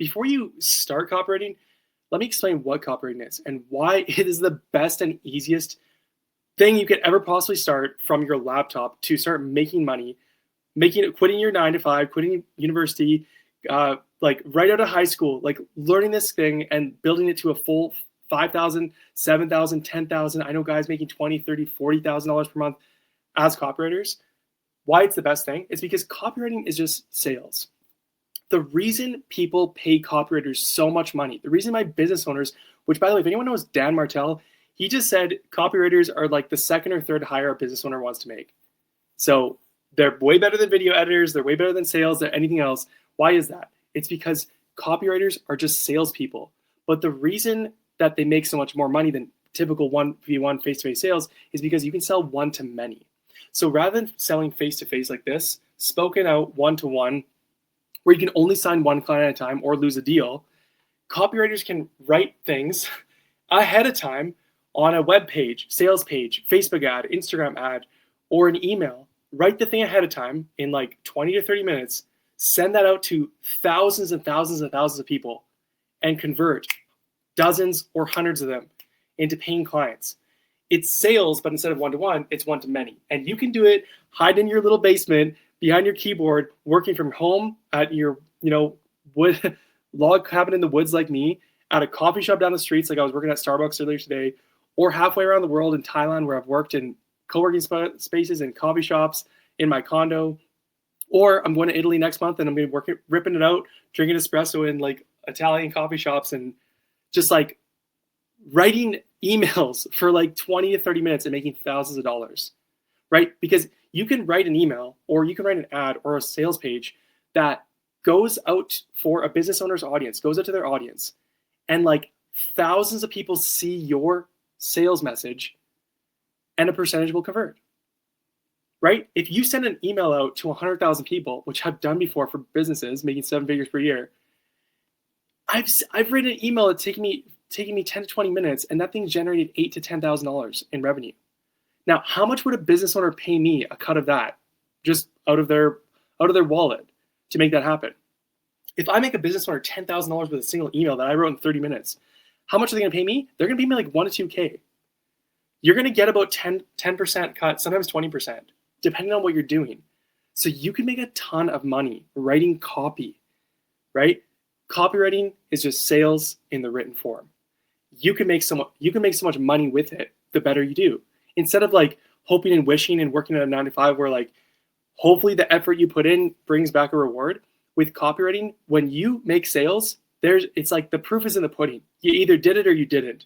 before you start copywriting, let me explain what copywriting is and why it is the best and easiest thing you could ever possibly start from your laptop to start making money, quitting your 9 to 5, quitting university, like right out of high school, like learning this thing and building it to a full 5,000, 7,000, 10,000. I know guys making 20, 30, $40,000 per month as copywriters. Why it's the best thing? It's because copywriting is just sales. The reason people pay copywriters so much money, the reason my business owners, which by the way, if anyone knows Dan Martell, he just said copywriters are like the second or third hire a business owner wants to make. So they're way better than video editors. They're way better than sales, than anything else. Why is that? It's because copywriters are just salespeople. But the reason that they make so much more money than typical 1v1 face-to-face sales is because you can sell one to many. So rather than selling face-to-face like this, spoken out one-to-one, where you can only sign one client at a time or lose a deal, copywriters can write things ahead of time on a web page, sales page, Facebook ad, Instagram ad, or an email. Write the thing ahead of time in like 20 to 30 minutes, send that out to thousands and thousands and thousands of people, and convert dozens or hundreds of them into paying clients. It's sales, but instead of one-to-one, it's one-to-many. And you can do it hide in your little basement, behind your keyboard, working from home at your, wood log cabin in the woods like me, at a coffee shop down the streets like I was working at Starbucks earlier today, or halfway around the world in Thailand where I've worked in co-working spaces and coffee shops, in my condo, or I'm going to Italy next month and I'm going to be ripping it out, drinking espresso in like Italian coffee shops and just like writing emails for like 20 to 30 minutes and making thousands of dollars, right? Because you can write an email or you can write an ad or a sales page that goes out for a business owner's audience, goes out to their audience, and like thousands of people see your sales message and a percentage will convert, right? If you send an email out to 100,000 people, which I've done before for businesses making 7 figures per year, I've written an email that's taking me 10 to 20 minutes, and that thing generated $8,000 to $10,000 in revenue. Now, how much would a business owner pay me a cut of that, just out of their wallet, to make that happen? If I make a business owner $10,000 with a single email that I wrote in 30 minutes, how much are they going to pay me? They're going to pay me like $1,000 to $2,000. You're going to get about 10% cut, sometimes 20%, depending on what you're doing. So you can make a ton of money writing copy, right? Copywriting is just sales in the written form. You can make so much money with it, the better you do. Instead of like hoping and wishing and working at a 9 to 5 where like hopefully the effort you put in brings back a reward. With copywriting, when you make sales, it's like the proof is in the pudding. You either did it or you didn't.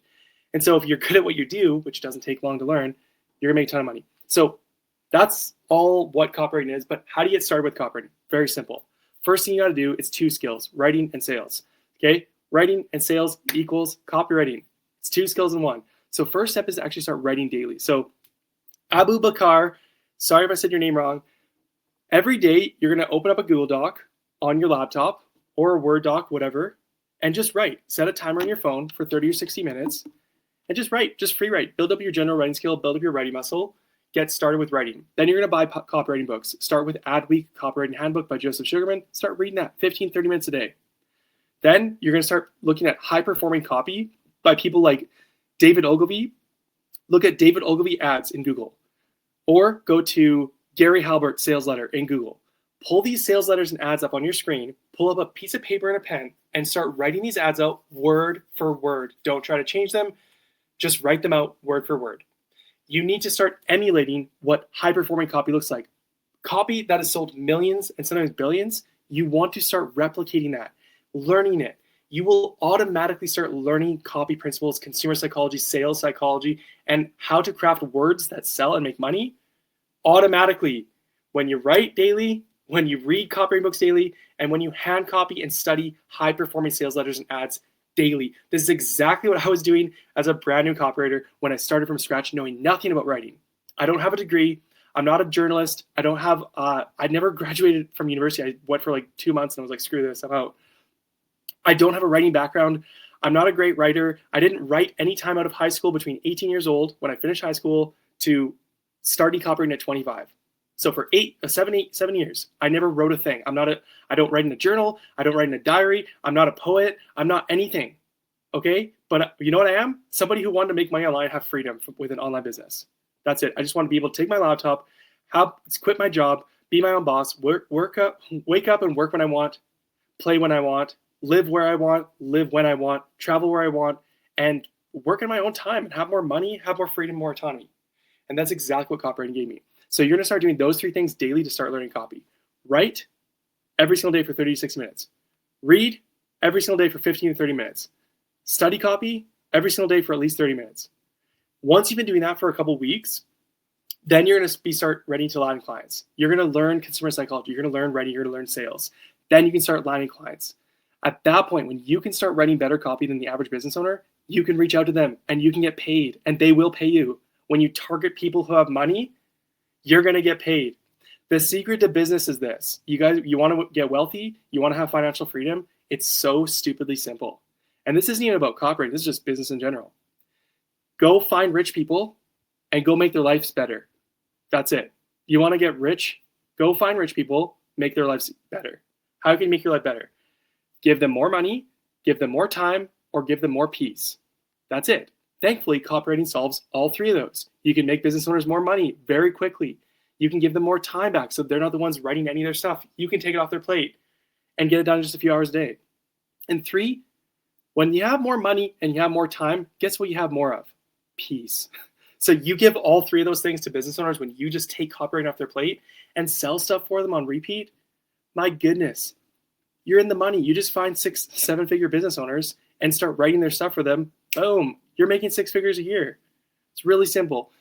And so if you're good at what you do, which doesn't take long to learn, you're gonna make a ton of money. So that's all what copywriting is. But how do you get started with copywriting? Very simple. First thing you got to do is 2 skills, writing and sales. Okay, writing and sales equals copywriting. It's 2 skills in one. So first step is to actually start writing daily. So Abu Bakar, sorry if I said your name wrong. Every day you're going to open up a Google Doc on your laptop or a Word doc, whatever, and just write. Set a timer on your phone for 30 or 60 minutes and just write, just free write. Build up your general writing skill, build up your writing muscle. Get started with writing. Then you're going to buy copywriting books. Start with Adweek Copywriting Handbook by Joseph Sugarman. Start reading that 15, 30 minutes a day. Then you're going to start looking at high-performing copy by people like David Ogilvy. Look at David Ogilvy ads in Google. Or go to Gary Halbert sales letter in Google. Pull these sales letters and ads up on your screen. Pull up a piece of paper and a pen and start writing these ads out word for word. Don't try to change them. Just write them out word for word. You need to start emulating what high-performing copy looks like. Copy that has sold millions and sometimes billions, you want to start replicating that, learning it. You will automatically start learning copy principles, consumer psychology, sales psychology, and how to craft words that sell and make money automatically when you write daily, when you read copywriting books daily, and when you hand copy and study high-performing sales letters and ads daily. This is exactly what I was doing as a brand new copywriter when I started from scratch, knowing nothing about writing. I don't have a degree. I'm not a journalist. I don't have, I never graduated from university. I went for like 2 months and I was like, screw this, I'm out. I don't have a writing background. I'm not a great writer. I didn't write any time out of high school between 18 years old when I finished high school to starting copywriting at 25. So for 7 years, I never wrote a thing. I don't write in a journal. I don't write in a diary. I'm not a poet. I'm not anything. Okay. But you know what I am? Somebody who wanted to make money online, have freedom with an online business. That's it. I just want to be able to take my laptop, quit my job, be my own boss, wake up and work when I want, play when I want, live where I want, live when I want, travel where I want, and work in my own time and have more money, have more freedom, more autonomy. And that's exactly what copywriting gave me. So you're going to start doing those 3 things daily to start learning copy. Write every single day for 30 to 60 minutes. Read every single day for 15 to 30 minutes. Study copy every single day for at least 30 minutes. Once you've been doing that for a couple weeks, then you're going to start ready to land clients. You're going to learn consumer psychology. You're going to learn writing. You're going to learn sales. Then you can start landing clients. At that point, when you can start writing better copy than the average business owner, you can reach out to them and you can get paid, and they will pay you. When you target people who have money, you're going to get paid. The secret to business is this. You want to get wealthy, you want to have financial freedom. It's so stupidly simple. And this isn't even about copywriting. This is just business in general. Go find rich people and go make their lives better. That's it. You want to get rich? Go find rich people, make their lives better. How can you make your life better? Give them more money, give them more time, or give them more peace. That's it. Thankfully, copywriting solves all 3 of those. You can make business owners more money very quickly. You can give them more time back so they're not the ones writing any of their stuff. You can take it off their plate and get it done in just a few hours a day. And 3, when you have more money and you have more time, guess what you have more of? Peace. So you give all 3 of those things to business owners when you just take copywriting off their plate and sell stuff for them on repeat. My goodness, you're in the money. You just find 6, 7-figure business owners and start writing their stuff for them. Boom, you're making 6 figures a year. It's really simple.